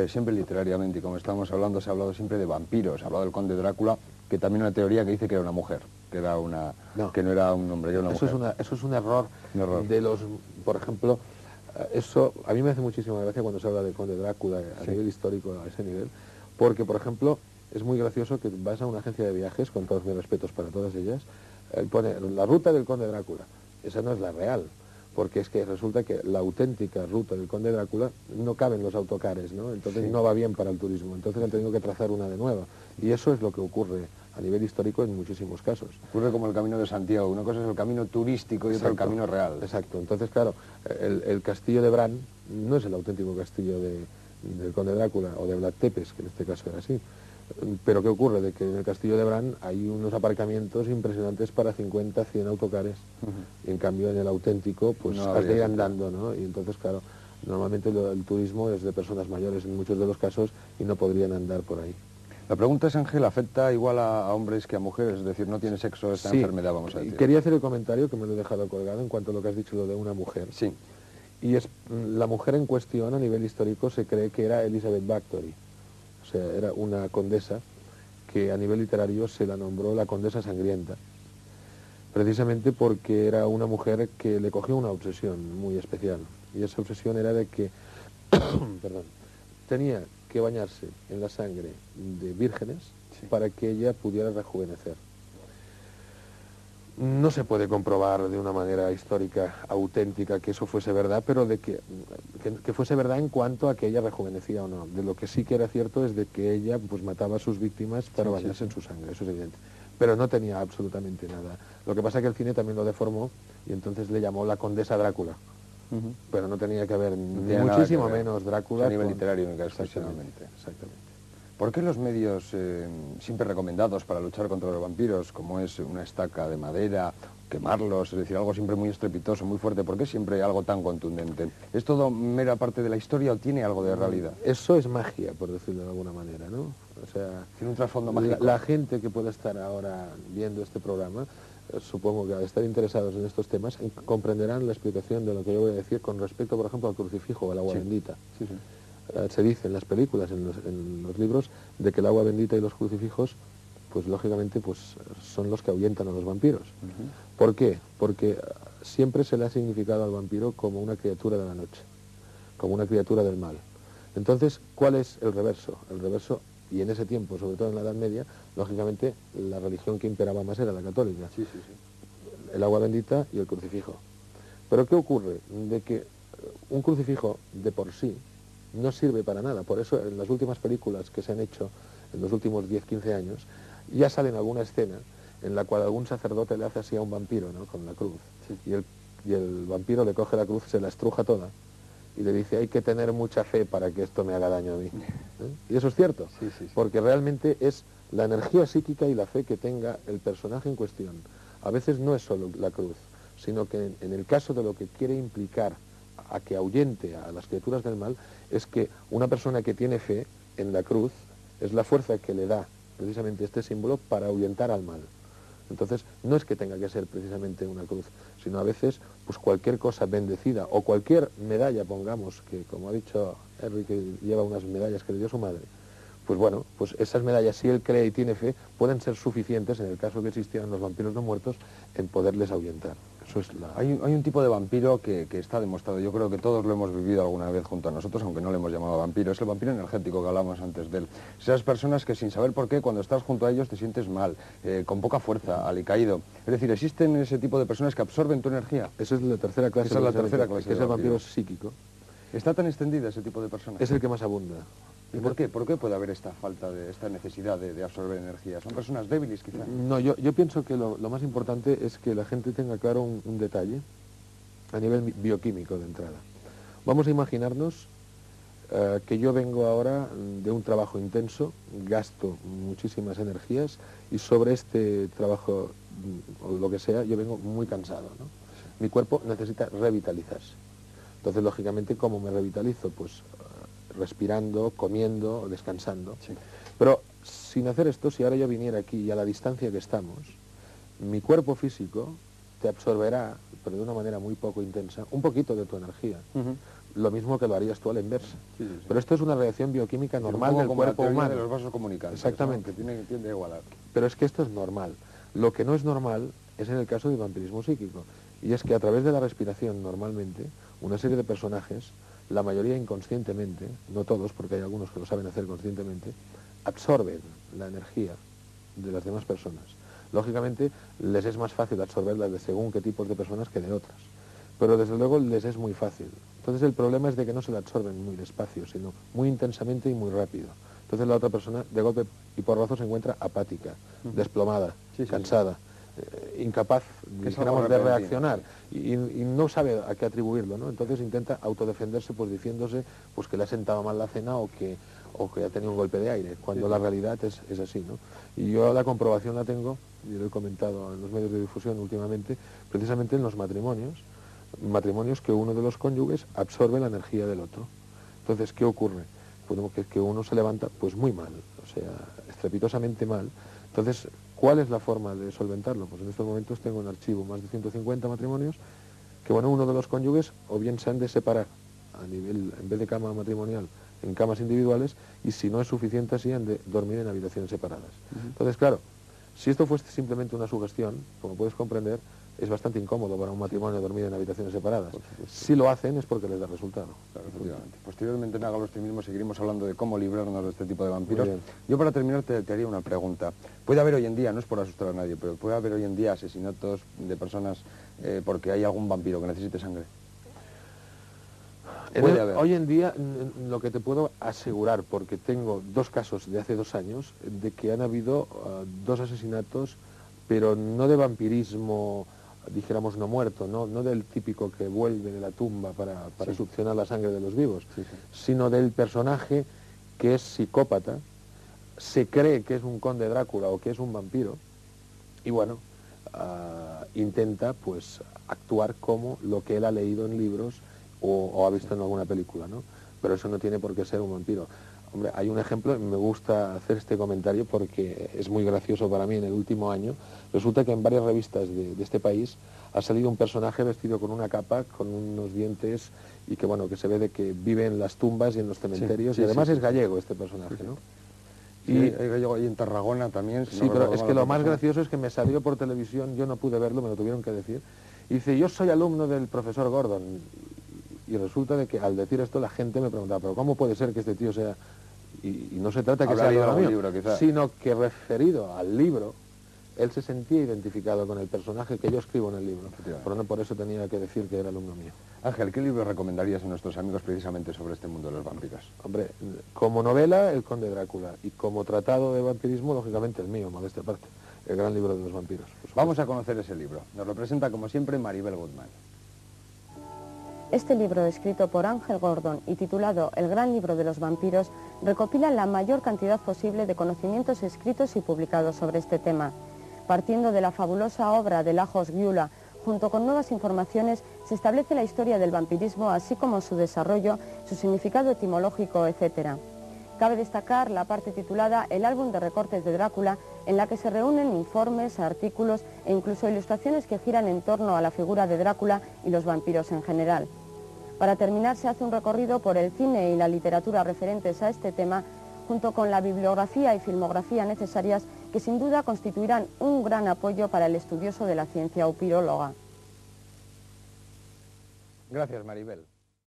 siempre literariamente, y como estamos hablando, se ha hablado siempre de vampiros, se ha hablado del conde Drácula, que también una teoría que dice que era una mujer, que era una... No. que no era un hombre, que era una mujer. Eso es un error, Un error. de los, por ejemplo, eso a mí me hace muchísima gracia cuando se habla del conde Drácula a nivel histórico, a ese nivel, porque, por ejemplo, es muy gracioso que vas a una agencia de viajes, con todos mis respetos para todas ellas, pone la ruta del conde Drácula. Esa no es la real, porque es que resulta que la auténtica ruta del conde Drácula no caben los autocares, ¿no? Entonces no va bien para el turismo, entonces han tenido que trazar una de nueva. Y eso es lo que ocurre a nivel histórico en muchísimos casos. Ocurre como el Camino de Santiago, una cosa es el camino turístico y otra el camino real. Exacto, entonces claro, el castillo de Bran no es el auténtico castillo del conde Drácula o de Vlad Tepes, que en este caso era así. Pero ¿qué ocurre? De que en el castillo de Bran hay unos aparcamientos impresionantes para 50, 100 autocares. Y en cambio en el auténtico pues No has de ir habría andando, ¿no? Y entonces claro, normalmente el turismo es de personas mayores en muchos de los casos y no podrían andar por ahí. La pregunta es, Ángel, ¿afecta igual a hombres que a mujeres? Es decir, ¿no tiene sexo esta enfermedad, vamos a decir? Quería hacer el comentario, que me lo he dejado colgado, en cuanto a lo que has dicho, lo de una mujer. Sí. Y es la mujer en cuestión, a nivel histórico, se cree que era Elizabeth Bathory. O sea, era una condesa que a nivel literario se la nombró la condesa sangrienta, precisamente porque era una mujer que le cogió una obsesión muy especial. Y esa obsesión era de que perdón, tenía que bañarse en la sangre de vírgenes para que ella pudiera rejuvenecer. No se puede comprobar de una manera histórica, auténtica, que eso fuese verdad, pero de que fuese verdad en cuanto a que ella rejuvenecía o no. De lo que sí que era cierto es de que ella pues mataba a sus víctimas para bañarse en su sangre, eso es evidente. Pero no tenía absolutamente nada. Lo que pasa es que el cine también lo deformó y entonces le llamó la condesa Drácula. Pero no tenía que haber ni muchísimo menos Drácula. A nivel literario, excepcionalmente. Exactamente. ¿Por qué los medios siempre recomendados para luchar contra los vampiros, como es una estaca de madera, quemarlos, es decir, algo siempre muy estrepitoso, muy fuerte, ¿por qué siempre hay algo tan contundente? ¿Es todo mera parte de la historia o tiene algo de realidad? Eso es magia, por decirlo de alguna manera, ¿no? O sea, tiene un trasfondo mágico. La gente que pueda estar ahora viendo este programa, supongo que al estar interesados en estos temas, comprenderán la explicación de lo que yo voy a decir con respecto, por ejemplo, al crucifijo o al agua bendita. Sí, sí. Se dice en las películas, en los libros, de que el agua bendita y los crucifijos, pues lógicamente pues, son los que ahuyentan a los vampiros. ¿Por qué? Porque siempre se le ha significado al vampiro como una criatura de la noche, como una criatura del mal. Entonces, ¿cuál es el reverso? El reverso, y en ese tiempo, sobre todo en la Edad Media, lógicamente la religión que imperaba más era la católica. Sí, sí, sí. El agua bendita y el crucifijo. Pero ¿qué ocurre? De que un crucifijo de por sí no sirve para nada. Por eso en las últimas películas que se han hecho en los últimos 10-15 años, ya sale en alguna escena en la cual algún sacerdote le hace así a un vampiro, ¿no?, con la cruz. Sí. Y el vampiro le coge la cruz, se la estruja toda y le dice, hay que tener mucha fe para que esto me haga daño a mí. Y eso es cierto, porque realmente es la energía psíquica y la fe que tenga el personaje en cuestión. A veces no es solo la cruz, sino que en el caso de lo que quiere implicar a que ahuyente a las criaturas del mal, es que una persona que tiene fe en la cruz es la fuerza que le da precisamente este símbolo para ahuyentar al mal. Entonces, no es que tenga que ser precisamente una cruz, sino a veces pues cualquier cosa bendecida o cualquier medalla, pongamos, que como ha dicho Henry, que lleva unas medallas que le dio su madre, pues bueno, pues esas medallas, si él cree y tiene fe, pueden ser suficientes, en el caso que existieran los vampiros no muertos, en poderles ahuyentar. Eso es hay un tipo de vampiro que está demostrado, yo creo que todos lo hemos vivido alguna vez junto a nosotros, aunque no le hemos llamado vampiro, es el vampiro energético que hablamos antes de él. Esas personas que sin saber por qué, cuando estás junto a ellos te sientes mal, con poca fuerza, alicaído. Es decir, existen ese tipo de personas que absorben tu energía. Esa es la tercera clase. Esa es la tercera clase. Que es el vampiro psíquico. ¿Está tan extendida ese tipo de personas? Es el que más abunda. ¿Y por qué? ¿Por qué puede haber esta falta esta necesidad de absorber energía? ¿Son personas débiles, quizá? No, yo pienso que lo más importante es que la gente tenga claro un detalle a nivel bioquímico de entrada. Vamos a imaginarnos que yo vengo ahora de un trabajo intenso, gasto muchísimas energías y sobre este trabajo, o lo que sea, yo vengo muy cansado, ¿no? Mi cuerpo necesita revitalizarse. Entonces, lógicamente, ¿cómo me revitalizo? Pues respirando, comiendo, descansando. Sí. Pero sin hacer esto, si ahora yo viniera aquí y a la distancia que estamos, mi cuerpo físico te absorberá, pero de una manera muy poco intensa, un poquito de tu energía. lo mismo que lo harías tú a la inversa. Sí, sí. Pero esto es una reacción bioquímica normal del como cuerpo la teoría humano. de los vasos comunicantes, Exactamente. ¿no? Que tiende a igualar. Pero es que esto es normal. Lo que no es normal es en el caso del vampirismo psíquico. Y es que a través de la respiración, normalmente, una serie de personajes, la mayoría inconscientemente, no todos, porque hay algunos que lo saben hacer conscientemente, absorben la energía de las demás personas. Lógicamente, les es más fácil absorberla de según qué tipos de personas que de otras. Pero desde luego les es muy fácil. Entonces el problema es de que no se la absorben muy despacio, sino muy intensamente y muy rápido. Entonces la otra persona, de golpe y porrazo, se encuentra apática, desplomada, cansada, incapaz, dijéramos, de reaccionar, y no sabe a qué atribuirlo, ¿no? Entonces intenta autodefenderse, pues diciéndose pues que le ha sentado mal la cena o que ha tenido un golpe de aire, cuando la realidad es así, ¿no? Y yo la comprobación la tengo, y lo he comentado en los medios de difusión últimamente, precisamente en los matrimonios que uno de los cónyuges absorbe la energía del otro. Entonces, ¿qué ocurre? Pues que uno se levanta pues muy mal, o sea, estrepitosamente mal. Entonces, ¿cuál es la forma de solventarlo? Pues en estos momentos tengo en archivo más de 150 matrimonios que, bueno, uno de los cónyuges o bien se han de separar a nivel, en vez de cama matrimonial, en camas individuales, y si no es suficiente así, han de dormir en habitaciones separadas. Entonces, claro, si esto fuese simplemente una sugestión, como puedes comprender, es bastante incómodo para un matrimonio dormir en habitaciones separadas. Si lo hacen es porque les da resultado. Claro, efectivamente. Posteriormente en Hágalo usted mismo seguiremos hablando de cómo librarnos de este tipo de vampiros. Yo para terminar te haría una pregunta. Puede haber hoy en día, no es por asustar a nadie, pero puede haber hoy en día asesinatos de personas porque hay algún vampiro que necesite sangre. Hoy en día lo que te puedo asegurar, porque tengo 2 casos de hace 2 años, de que han habido 2 asesinatos, pero no de vampirismo, dijéramos, no muerto, no del típico que vuelve de la tumba para succionar la sangre de los vivos, sino del personaje que es psicópata, se cree que es un conde Drácula o que es un vampiro, y bueno, intenta pues actuar como lo que él ha leído en libros o ha visto en alguna película, ¿no? Pero eso no tiene por qué ser un vampiro. Hombre, hay un ejemplo, me gusta hacer este comentario porque es muy gracioso para mí. En el último año resulta que en varias revistas de este país ha salido un personaje vestido con una capa, con unos dientes, y que bueno, que se ve de que vive en las tumbas y en los cementerios, y además es gallego este personaje, ¿no? Y hay gallego ahí en Tarragona también. Sí, pero es que lo más gracioso es que me salió por televisión, yo no pude verlo, me lo tuvieron que decir, y dice, yo soy alumno del profesor Gordon. Y resulta de que al decir esto la gente me preguntaba, pero ¿cómo puede ser que este tío sea...? Y no se trata que sea algo mío, sino que referido al libro, él se sentía identificado con el personaje que yo escribo en el libro. Pero no por eso tenía que decir que era alumno mío. Ángel, ¿qué libro recomendarías a nuestros amigos precisamente sobre este mundo de los vampiros? Hombre, como novela, El Conde Drácula, y como tratado de vampirismo, lógicamente el mío, modesta aparte, El Gran Libro de los Vampiros. Vamos a conocer ese libro. Nos lo presenta, como siempre, Maribel Guzmán. Este libro, escrito por Ángel Gordon y titulado El Gran Libro de los Vampiros, recopila la mayor cantidad posible de conocimientos escritos y publicados sobre este tema. Partiendo de la fabulosa obra de Lajos Gyula, junto con nuevas informaciones, se establece la historia del vampirismo, así como su desarrollo, su significado etimológico, etc. Cabe destacar la parte titulada El álbum de recortes de Drácula, en la que se reúnen informes, artículos e incluso ilustraciones que giran en torno a la figura de Drácula y los vampiros en general. Para terminar, se hace un recorrido por el cine y la literatura referentes a este tema, junto con la bibliografía y filmografía necesarias, que sin duda constituirán un gran apoyo para el estudioso de la ciencia upiróloga. Gracias, Maribel.